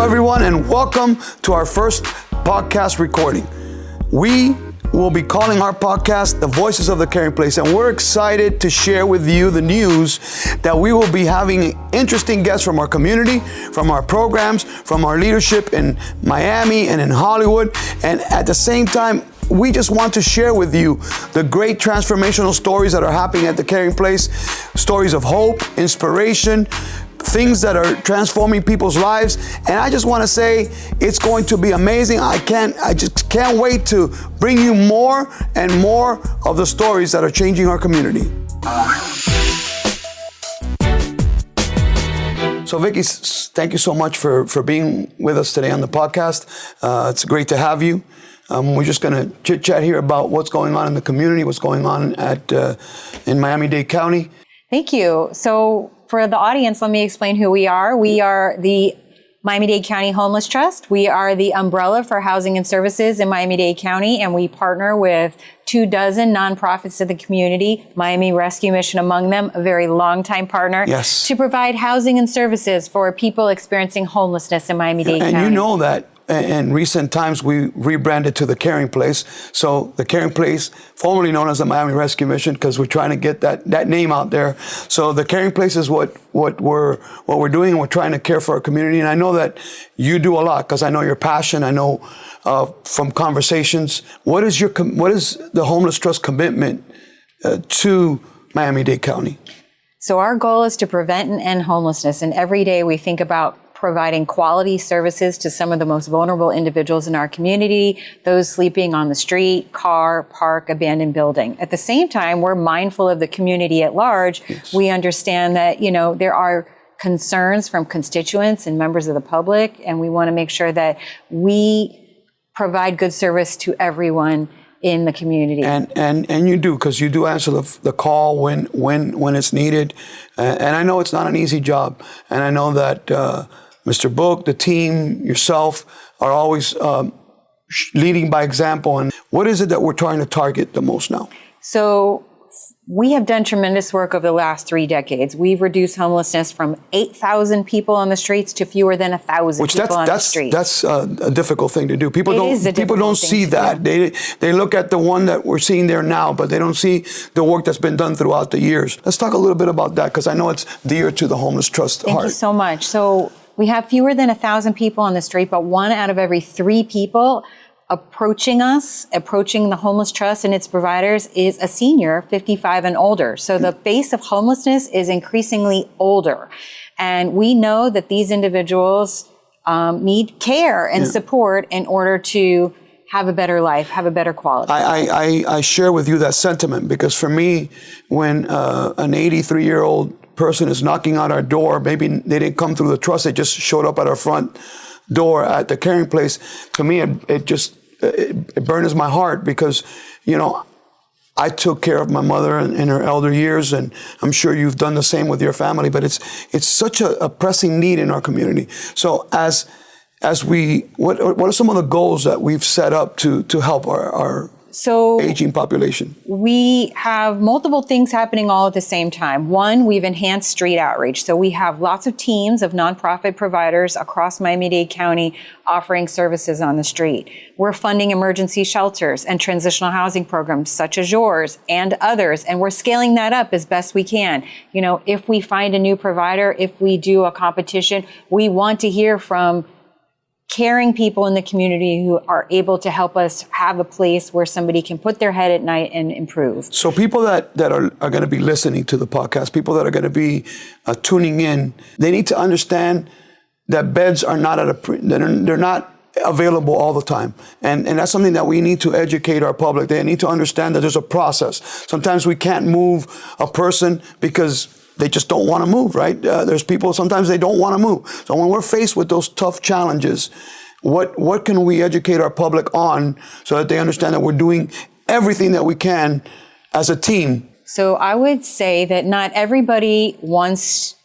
everyone, and welcome to our first podcast recording. We will be calling our podcast The Voices of the Caring Place, and we're excited to share with you the news that we will be having interesting guests from our community, from our programs, from our leadership in Miami and in Hollywood, and at the same time, we just want to share with you the great transformational stories that are happening at the Caring Place, stories of hope, inspiration, things that are transforming people's lives. And I just want to say it's going to be amazing. I just can't wait to bring you more and more of the stories that are changing our community. So Vicky, thank you so much for being with us today on the podcast. It's great to have you. We're just going to chit chat here about what's going on in the community, what's going on in Miami-Dade County. Thank you. So for the audience, let me explain who we are. We are the Miami-Dade County Homeless Trust. We are the umbrella for housing and services in Miami-Dade County, and we partner with 24 nonprofits in the community, Miami Rescue Mission among them, a very long-time partner, yes, to provide housing and services for people experiencing homelessness in Miami-Dade County. And you know that in recent times, we rebranded to the Caring Place. So the Caring Place, formerly known as the Miami Rescue Mission, because we're trying to get that name out there. So the Caring Place is what we're doing, and we're trying to care for our community. And I know that you do a lot, because I know your passion. I know from conversations. What is the Homeless Trust commitment to Miami-Dade County? So our goal is to prevent and end homelessness. And every day we think about providing quality services to some of the most vulnerable individuals in our community, those sleeping on the street, car, park, abandoned building. At the same time, we're mindful of the community at large. Yes. We understand that, there are concerns from constituents and members of the public, and we want to make sure that we provide good service to everyone in the community. And you do, because you do answer the call when it's needed. And I know it's not an easy job. And I know that Mr. Book, the team, yourself are always leading by example. And what is it that we're trying to target the most now? So we have done tremendous work over the last 3 decades. We've reduced homelessness from 8,000 people on the streets to fewer than 1,000 people on the streets. That's a difficult thing to do. People don't see that. They look at the one that we're seeing there now, but they don't see the work that's been done throughout the years. Let's talk a little bit about that, because I know it's dear to the Homeless Trust heart. Thank you so much. So we have fewer than 1,000 people on the street, but 1 out of every 3 people approaching the Homeless Trust and its providers is a senior, 55 and older. So the face of homelessness is increasingly older. And we know that these individuals need care and support in order to have a better life, have a better quality. I share with you that sentiment, because for me, when an 83-year-old person is knocking on our door, maybe they didn't come through the trust, they just showed up at our front door at the Caring Place. To me, it burns my heart, because, I took care of my mother in her elder years, and I'm sure you've done the same with your family, but it's such a pressing need in our community. So what are some of the goals that we've set up to help our aging population? We have multiple things happening all at the same time. One, we've enhanced street outreach. So we have lots of teams of nonprofit providers across Miami-Dade County offering services on the street. We're funding emergency shelters and transitional housing programs such as yours and others, and we're scaling that up as best we can. If we find a new provider, if we do a competition, we want to hear from caring people in the community who are able to help us have a place where somebody can put their head at night and improve. So people that are going to be listening to the podcast, people that are going to be tuning in, they need to understand that beds are not they're not available all the time. And that's something that we need to educate our public. They need to understand that there's a process. Sometimes we can't move a person because they just don't want to move, right? There's people, sometimes they don't want to move. So when we're faced with those tough challenges, what can we educate our public on so that they understand that we're doing everything that we can as a team? So I would say that not everybody wants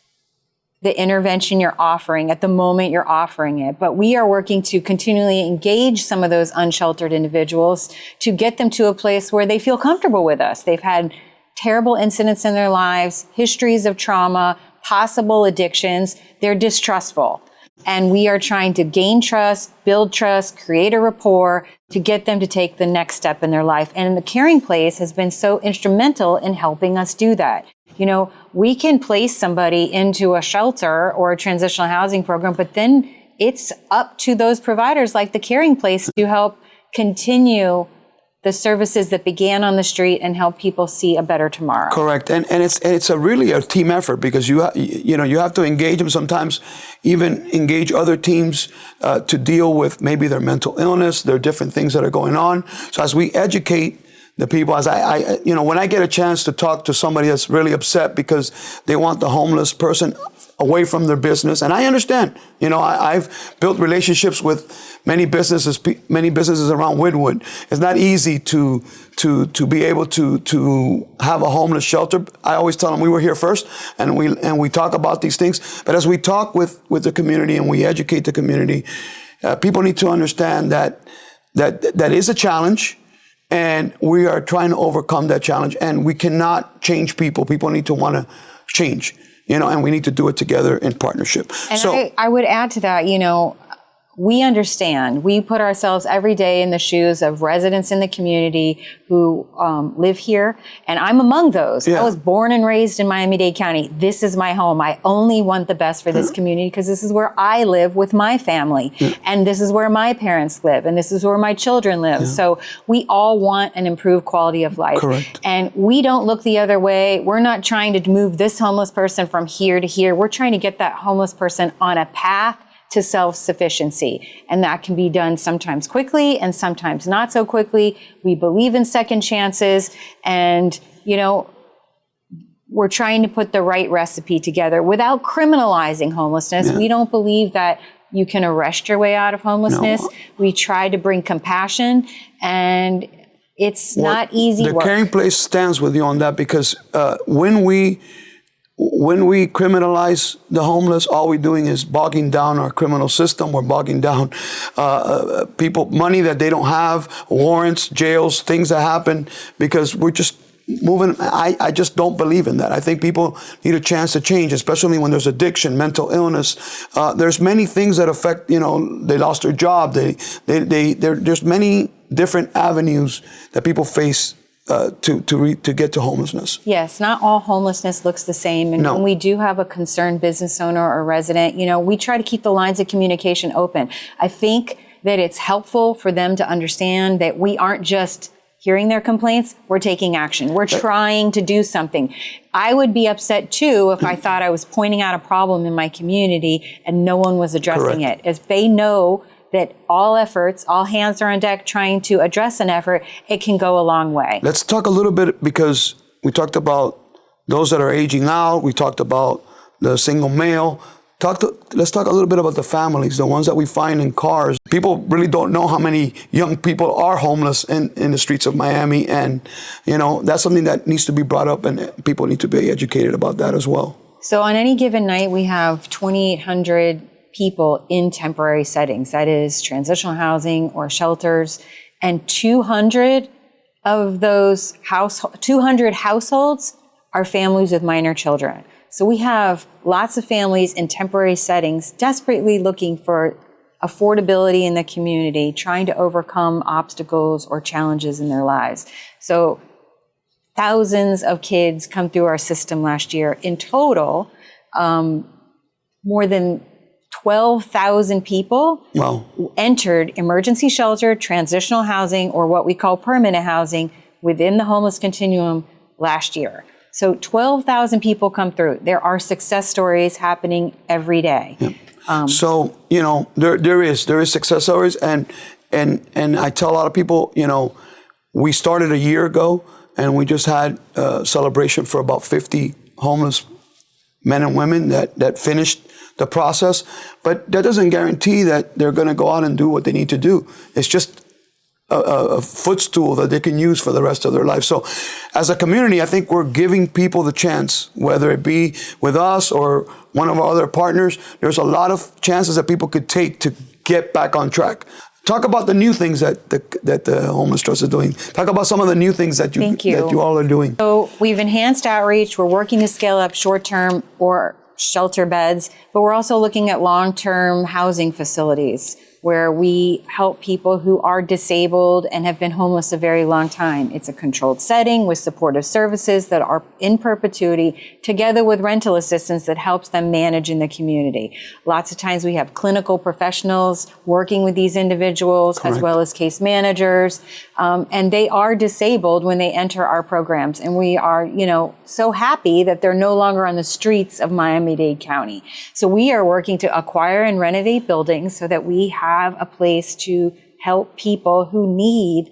the intervention you're offering at the moment you're offering it, but we are working to continually engage some of those unsheltered individuals to get them to a place where they feel comfortable with us. They've had terrible incidents in their lives, histories of trauma, possible addictions. They're distrustful. And we are trying to gain trust, build trust, create a rapport to get them to take the next step in their life. And the Caring Place has been so instrumental in helping us do that. You know, we can place somebody into a shelter or a transitional housing program, but then it's up to those providers like the Caring Place to help continue the services that began on the street and help people see a better tomorrow. Correct, and it's really a team effort because you have to engage them sometimes, even engage other teams to deal with maybe their mental illness, their different things that are going on. So as we educate the people, as I when I get a chance to talk to somebody that's really upset because they want the homeless person away from their business, and I understand. I've built relationships with many businesses around Wynwood. It's not easy to be able to have a homeless shelter. I always tell them we were here first, and we talk about these things. But as we talk with the community and we educate the community, people need to understand that is a challenge. And we are trying to overcome that challenge. And we cannot change people. People need to want to change, and we need to do it together in partnership. And so, I would add to that, we understand. We put ourselves every day in the shoes of residents in the community who live here. And I'm among those. Yeah. I was born and raised in Miami-Dade County. This is my home. I only want the best for this community because this is where I live with my family. Yeah. And this is where my parents live. And this is where my children live. Yeah. So we all want an improved quality of life. Correct. And we don't look the other way. We're not trying to move this homeless person from here to here. We're trying to get that homeless person on a path to self-sufficiency. And that can be done sometimes quickly and sometimes not so quickly. We believe in second chances. And, we're trying to put the right recipe together without criminalizing homelessness. Yeah. We don't believe that you can arrest your way out of homelessness. No. We try to bring compassion, and it's not easy work. The Caring Place stands with you on that because when we criminalize the homeless, all we're doing is bogging down our criminal system. We're bogging down people, money that they don't have, warrants, jails, things that happen because we're just moving. I just don't believe in that. I think people need a chance to change, especially when there's addiction, mental illness. There's many things that affect, they lost their job. There's many different avenues that people face to get to homelessness. Yes, not all homelessness looks the same. And when we do have a concerned business owner or resident, we try to keep the lines of communication open. I think that it's helpful for them to understand that we aren't just hearing their complaints, we're taking action. We're trying to do something. I would be upset too if I thought I was pointing out a problem in my community and no one was addressing it. If they know that all hands are on deck trying to address an effort, it can go a long way. Let's talk a little bit, because we talked about those that are aging out. We talked about the single male. Let's talk a little bit about the families, the ones that we find in cars. People really don't know how many young people are homeless in the streets of Miami. And, that's something that needs to be brought up, and people need to be educated about that as well. So on any given night, we have 2,800 people in temporary settings, that is transitional housing or shelters, and 200 of those 200 households are families with minor children. So we have lots of families in temporary settings desperately looking for affordability in the community, trying to overcome obstacles or challenges in their lives. So thousands of kids come through our system last year. In total, more than 12,000 people entered emergency shelter, transitional housing, or what we call permanent housing within the homeless continuum last year. So 12,000 people come through. There are success stories happening every day. Yeah. So, there is success stories. And I tell a lot of people, we started a year ago and we just had a celebration for about 50 homeless men and women that finished the process. But that doesn't guarantee that they're going to go out and do what they need to do. It's just a footstool that they can use for the rest of their life. So as a community, I think we're giving people the chance, whether it be with us or one of our other partners. There's a lot of chances that people could take to get back on track. Talk about the new things that the Homeless Trust is doing. Talk about some of the new things that you all are doing. So we've enhanced outreach. We're working to scale up short-term or shelter beds, but we're also looking at long-term housing facilities where we help people who are disabled and have been homeless a very long time. It's a controlled setting with supportive services that are in perpetuity, together with rental assistance that helps them manage in the community. Lots of times we have clinical professionals working with these individuals, as well as case managers, and they are disabled when they enter our programs. And we are, so happy that they're no longer on the streets of Miami-Dade County. So we are working to acquire and renovate buildings so that we have a place to help people who need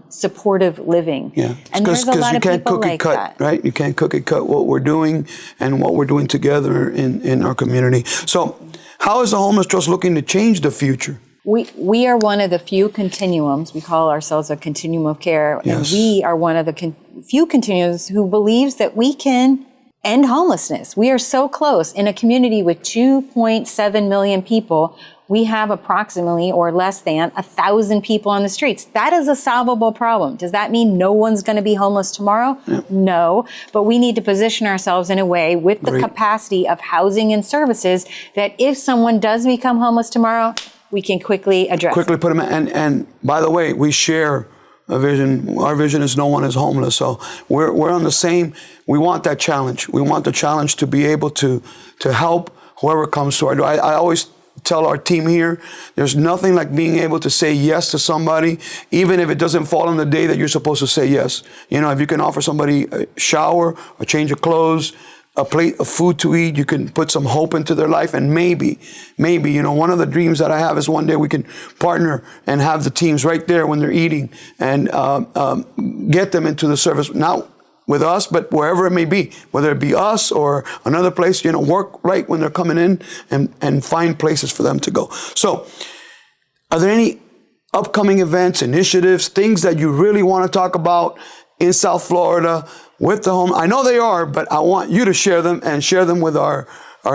supportive living. Yeah, and there's a lot of people like that. Right? You can't cookie cut what we're doing and what we're doing together in our community. So how is the Homeless Trust looking to change the future? We are one of the few continuums. We call ourselves a continuum of care. Yes. And we are one of the few continuums who believes that we can end homelessness. We are so close. In a community with 2.7 million people, we have approximately or less than 1,000 people on the streets. That is a solvable problem. Does that mean no one's going to be homeless tomorrow? Yep. No, but we need to position ourselves in a way with the capacity of housing and services that if someone does become homeless tomorrow, we can quickly address Quickly put them in. And by the way, we share a vision. Our vision is no one is homeless. So we're on the same. We want that challenge. We want the challenge to be able to help whoever comes to our door. I always tell our team here, there's nothing like being able to say yes to somebody, even if it doesn't fall on the day that you're supposed to say yes. If you can offer somebody a shower, a change of clothes, a plate of food to eat, you can put some hope into their life. And maybe, one of the dreams that I have is one day we can partner and have the teams right there when they're eating and get them into the service. Not with us, but wherever it may be, whether it be us or another place, work right when they're coming in and find places for them to go. So are there any upcoming events, initiatives, things that you really want to talk about in South Florida with the home? I know they are, but I want you to share them and share them with our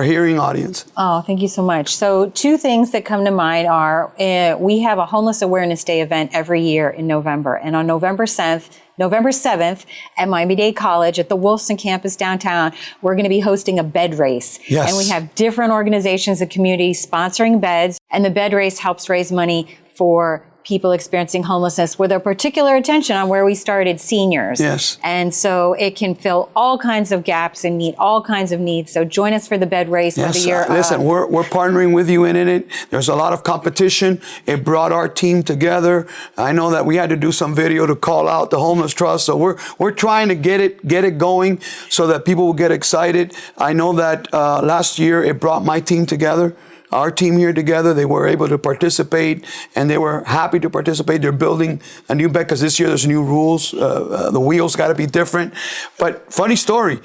hearing audience. Oh, thank you so much. So 2 things that come to mind are we have a Homeless Awareness Day event every year in November. And on November 7th at Miami-Dade College at the Wolfson campus downtown, we're going to be hosting a bed race. Yes. And we have different organizations and communities sponsoring beds. And the bed race helps raise money for people experiencing homelessness with a particular attention on where we started, seniors. Yes. And so it can fill all kinds of gaps and meet all kinds of needs. So join us for the bed race. Yes, listen, we're partnering with you in it. There's a lot of competition. It brought our team together. I know that we had to do some video to call out the Homeless Trust. So we're trying to get it going so that people will get excited. I know that last year it brought my team together. Our team here together, they were able to participate and they were happy to participate. They're building a new bed because this year there's new rules. The wheels got to be different. But funny story,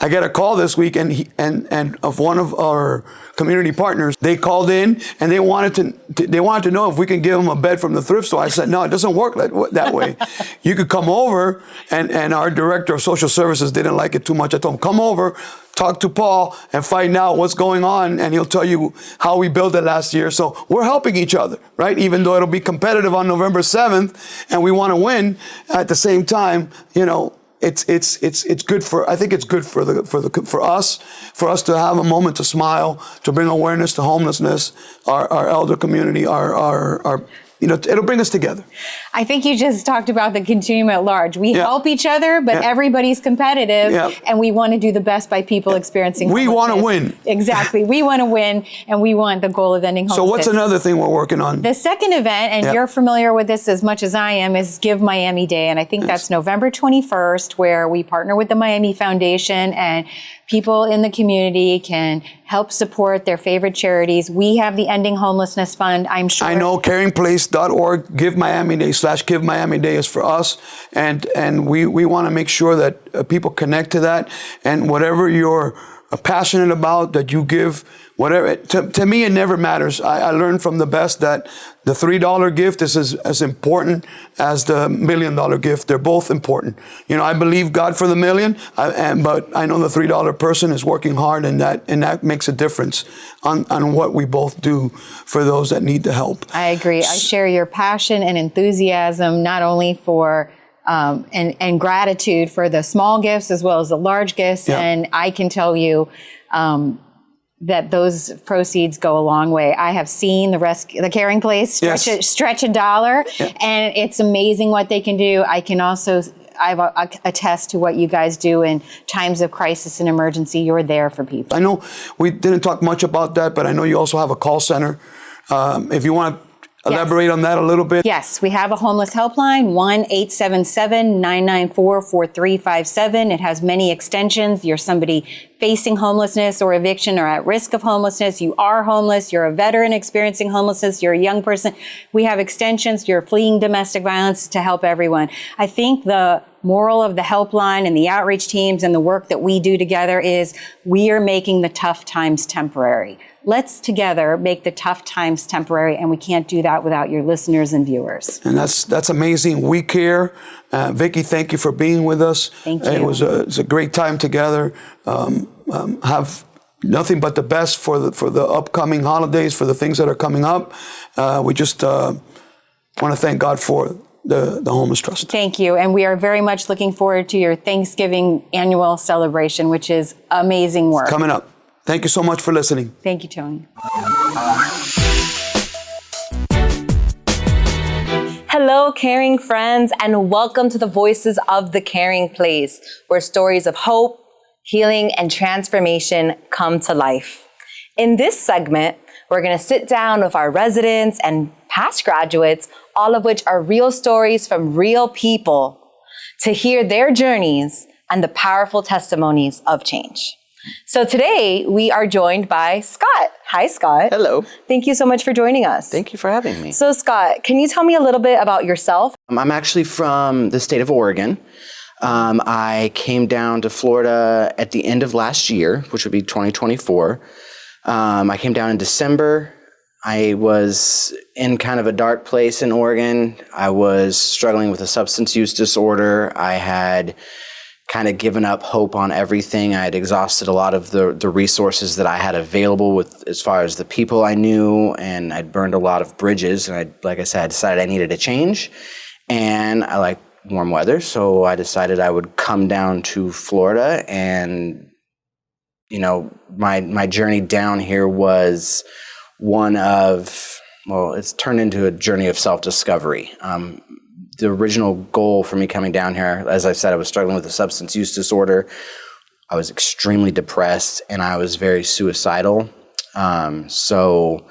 I got a call this week and of one of our community partners. They called in and they wanted to know if we can give them a bed from the thrift store. I said, no, it doesn't work that way. You could come over, and our director of social services didn't like it too much. I told him, come over, talk to Paul and find out what's going on, and he'll tell you how we built it last year. So we're helping each other, right? Even though it'll be competitive on November 7th and we want to win, at the same time, it's good for, I think it's good for us to have a moment to smile, to bring awareness to homelessness, our elder community, our it'll bring us together. I think you just talked about the continuum at large. We help each other, but everybody's competitive, and we want to do the best by people experiencing homelessness. We want to win. Exactly. We want to win, and we want the goal of ending homelessness. So what's another thing we're working on? The second event, and you're familiar with this as much as I am, is Give Miami Day, and I think that's November 21st, where we partner with the Miami Foundation, and people in the community can help support their favorite charities. We have the Ending Homelessness Fund, I'm sure. I know, caringplace.org, Give Miami Day /Give Miami Day is for us. And we want to make sure that people connect to that. And whatever you're passionate about, that you give, whatever. To me, it never matters. I learned from the best that the $3 gift is as important as the $1 million gift. They're both important. I believe God for the million, but I know the $3 person is working hard, and that makes a difference on what we both do for those that need the help. I agree. I share your passion and enthusiasm, not only for and gratitude for the small gifts as well as the large gifts. And I can tell you, that those proceeds go a long way. I have seen the Caring Place stretch $1, and it's amazing what they can do. I attest to what you guys do in times of crisis and emergency. You're there for people. I know we didn't talk much about that, but I know you also have a call center. If you want to elaborate on that a little bit. Yes, we have a homeless helpline, 1-877-994-4357. It has many extensions. You're somebody facing homelessness or eviction or at risk of homelessness. You are homeless. You're a veteran experiencing homelessness. You're a young person. We have extensions. You're fleeing domestic violence to help everyone. I think the moral of the helpline and the outreach teams and the work that we do together is we are making the tough times temporary. Let's together make the tough times temporary, and we can't do that without your listeners and viewers. And that's amazing. We care. Vicki, thank you for being with us. Thank you. It was a great time together. Have nothing but the best for the upcoming holidays, for the things that are coming up. We just want to thank God for the Homeless Trust. Thank you. And we are very much looking forward to your Thanksgiving annual celebration, which is amazing work. Coming up. Thank you so much for listening. Thank you, Tony. Hello, caring friends, and welcome to the Voices of the Caring Place, where stories of hope, healing, and transformation come to life. In this segment, we're going to sit down with our residents and past graduates, all of which are real stories from real people, to hear their journeys and the powerful testimonies of change. So today we are joined by Scott. Hi, Scott. Hello. Thank you so much for joining us. Thank you for having me. So Scott, can you tell me a little bit about yourself? I'm actually from the state of Oregon. I came down to Florida at the end of last year, which would be 2024. I came down in December. I was in kind of a dark place in Oregon. I was struggling with a substance use disorder. I had kind of given up hope on everything. I had exhausted a lot of the resources that I had available with as far as the people I knew, and I'd burned a lot of bridges. And like I said, I decided I needed a change, and I like warm weather, so I decided I would come down to Florida. And you know, my journey down here was one of, well, it's turned into a journey of self-discovery. The original goal for me coming down here, as I said, I was struggling with a substance use disorder. I was extremely depressed, and I was very suicidal. So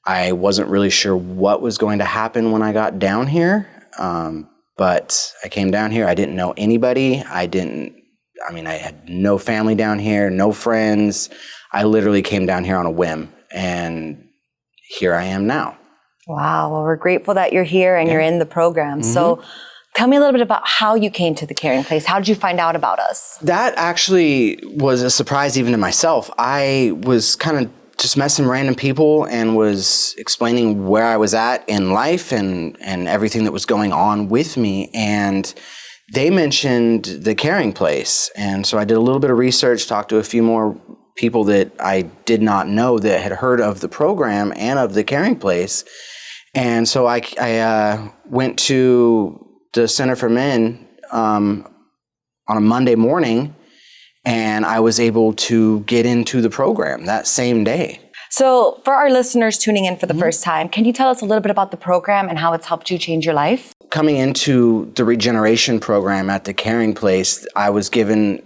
I wasn't really sure what was going to happen when I got down here. But I came down here. I didn't know anybody. I had no family down here, no friends. I literally came down here on a whim, and here I am now. Wow. Well, we're grateful that you're here and you're in the program. Mm-hmm. So tell me a little bit about how you came to the Caring Place. How did you find out about us? That actually was a surprise even to myself. I was kind of just met some random people and was explaining where I was at in life and everything that was going on with me. And they mentioned the Caring Place. And so I did a little bit of research, talked to a few more people that I did not know that had heard of the program and of the Caring Place. And so I went to the Center for Men on a Monday morning, and I was able to get into the program that same day. So for our listeners tuning in for the first time, can you tell us a little bit about the program and how it's helped you change your life? Coming into the regeneration program at the Caring Place, I was given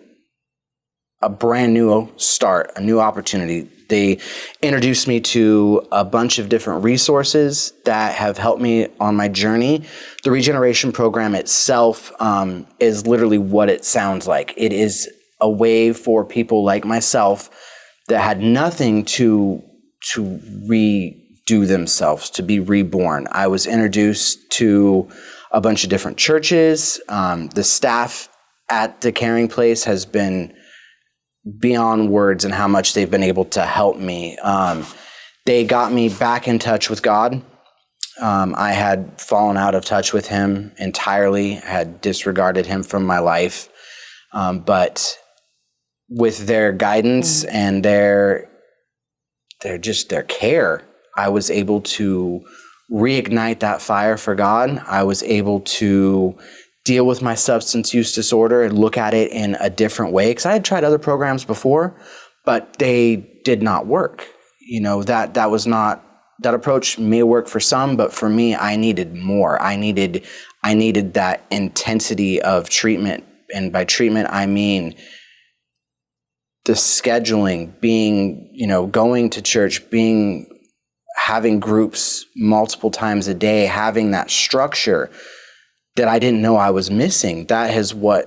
a brand new start, a new opportunity. They introduced me to a bunch of different resources that have helped me on my journey. The regeneration program itself is literally what it sounds like. It is a way for people like myself that had nothing to redo themselves, to be reborn. I was introduced to a bunch of different churches. The staff at the Caring Place has been beyond words and how much they've been able to help me. They got me back in touch with God. I had fallen out of touch with Him entirely, had disregarded Him from my life. But with their guidance and their care, I was able to reignite that fire for God. I was able to deal with my substance use disorder and look at it in a different way. Because I had tried other programs before, but they did not work. That was not, that approach may work for some, but for me, I needed more. I needed that intensity of treatment. And by treatment, I mean the scheduling, being, going to church, having groups multiple times a day, having that structure that I didn't know I was missing. That's one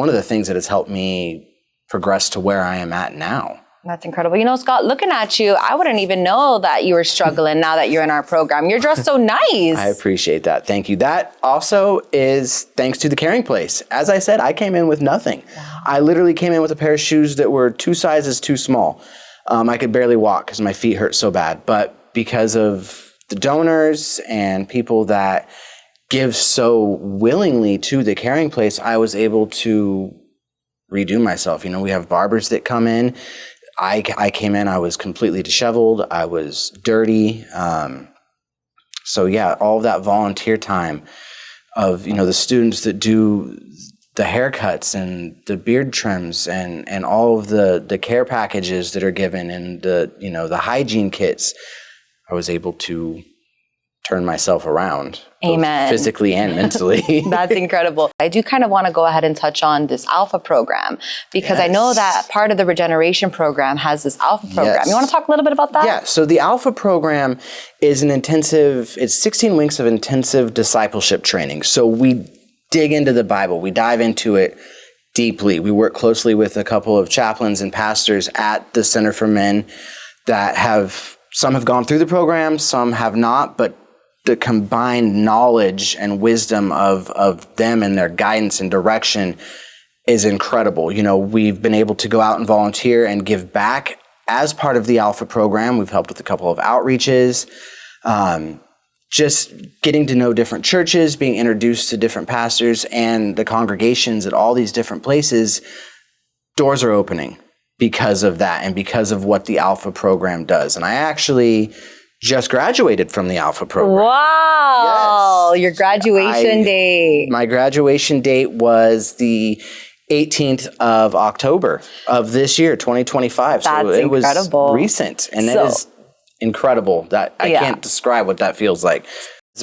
of the things that has helped me progress to where I am at now. That's incredible. Scott, looking at you, I wouldn't even know that you were struggling now that you're in our program. You're dressed so nice. I appreciate that. Thank you. That also is thanks to the Caring Place. As I said, I came in with nothing. Wow. I literally came in with a pair of shoes that were 2 sizes too small. I could barely walk because my feet hurt so bad. But because of the donors and people that give so willingly to the Caring Place, I was able to redo myself. We have barbers that come in. I came in, I was completely disheveled, I was dirty. So yeah, all of that volunteer time of, the students that do the haircuts and the beard trims and all of the care packages that are given and the hygiene kits, I was able to turn myself around. Amen. Physically and mentally. That's incredible. I do kind of want to go ahead and touch on this Alpha program because I know that part of the Regeneration program has this Alpha program. Yes. You want to talk a little bit about that? Yeah. So the Alpha program is it's 16 weeks of intensive discipleship training. So we dig into the Bible. We dive into it deeply. We work closely with a couple of chaplains and pastors at the Center for Men that some have gone through the program, some have not, but the combined knowledge and wisdom of them and their guidance and direction is incredible. We've been able to go out and volunteer and give back as part of the Alpha program. We've helped with a couple of outreaches, just getting to know different churches, being introduced to different pastors and the congregations at all these different places. Doors are opening because of that and because of what the Alpha program does. And I actually just graduated from the Alpha program. Wow. Yes. Your graduation date. My graduation date was the 18th of October of this year, 2025. That's so it incredible. Was recent. And that is incredible. That I can't describe what that feels like.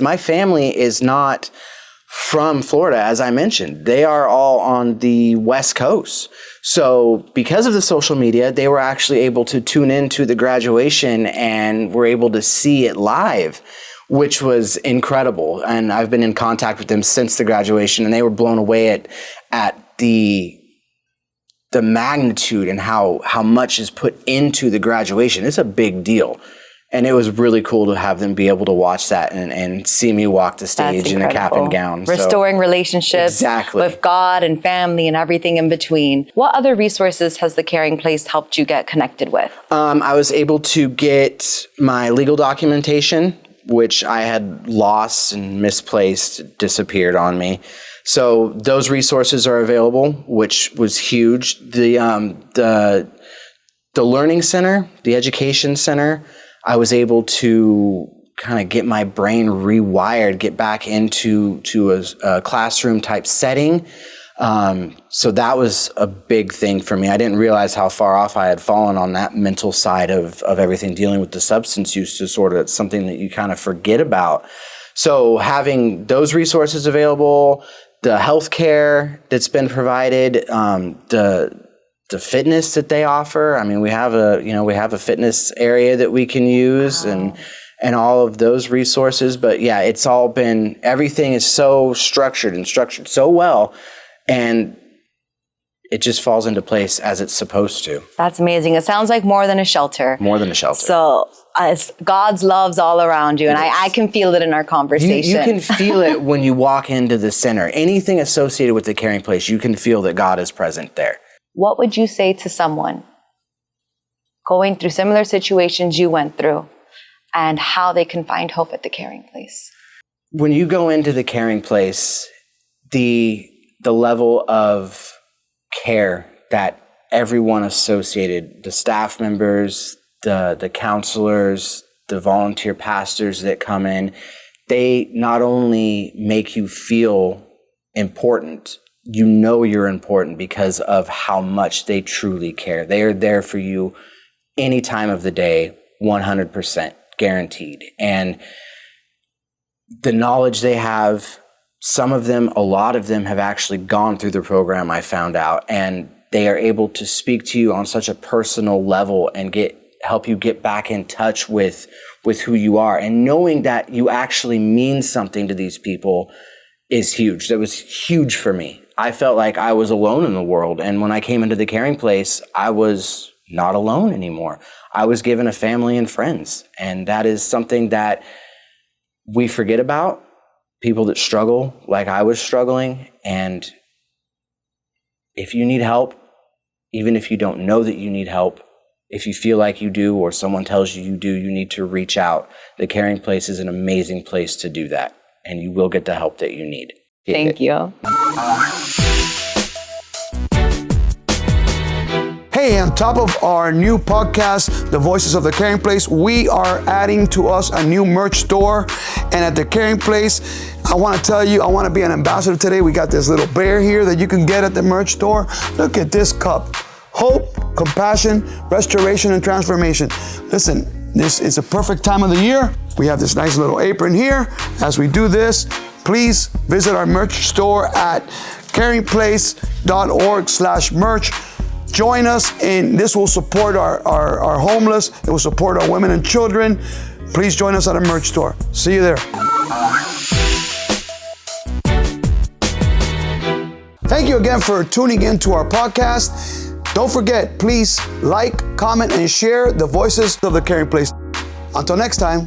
My family is not from Florida, as I mentioned. They are all on the West Coast. So because of the social media, they were actually able to tune into the graduation and were able to see it live, which was incredible. And I've been in contact with them since the graduation, and they were blown away at the magnitude and how much is put into the graduation. It's a big deal. And it was really cool to have them be able to watch that and see me walk the stage in a cap and gown. Restoring relationships with God and family and everything in between. What other resources has the Caring Place helped you get connected with? I was able to get my legal documentation, which I had lost and misplaced, disappeared on me. So those resources are available, which was huge. The Learning Center, the Education Center, I was able to kind of get my brain rewired, get back into a classroom type setting. So that was a big thing for me. I didn't realize how far off I had fallen on that mental side of everything, dealing with the substance use disorder. It's something that you kind of forget about. So having those resources available, the healthcare that's been provided, the fitness that they offer. I mean, we have a fitness area that we can use and all of those resources. But yeah, everything is so structured so well, and it just falls into place as it's supposed to. That's amazing. It sounds like more than a shelter. More than a shelter. So God's love's all around you, and I can feel it in our conversation. You can feel it when you walk into the center. Anything associated with the Caring Place, you can feel that God is present there. What would you say to someone going through similar situations you went through and how they can find hope at the Caring Place? When you go into the Caring Place, the level of care that everyone associated, the staff members, the counselors, the volunteer pastors that come in, they not only make you feel important, you know you're important because of how much they truly care. They are there for you any time of the day, 100% guaranteed. And the knowledge they have, some of them, a lot of them have actually gone through the program, I found out, and they are able to speak to you on such a personal level and help you get back in touch with who you are. And knowing that you actually mean something to these people is huge. That was huge for me. I felt like I was alone in the world. And when I came into the caring place, I was not alone anymore. I was given a family and friends. And that is something that we forget about, people that struggle like I was struggling. And if you need help, even if you don't know that you need help, if you feel like you do or someone tells you you do, you need to reach out. The Caring Place is an amazing place to do that, and you will get the help that you need. Thank you. Hey, on top of our new podcast, The Voices of the Caring Place, we are adding to us a new merch store. And at the Caring Place, I want to tell you, I want to be an ambassador today. We got this little bear here that you can get at the merch store. Look at this cup. Hope, compassion, restoration, and transformation. Listen, this is a perfect time of the year. We have this nice little apron here. As we do this, please visit our merch store at caringplace.org/merch. Join us, and this will support our homeless. It will support our women and children. Please join us at our merch store. See you there. Thank you again for tuning in to our podcast. Don't forget, please like, comment, and share the Voices of the Caring Place. Until next time.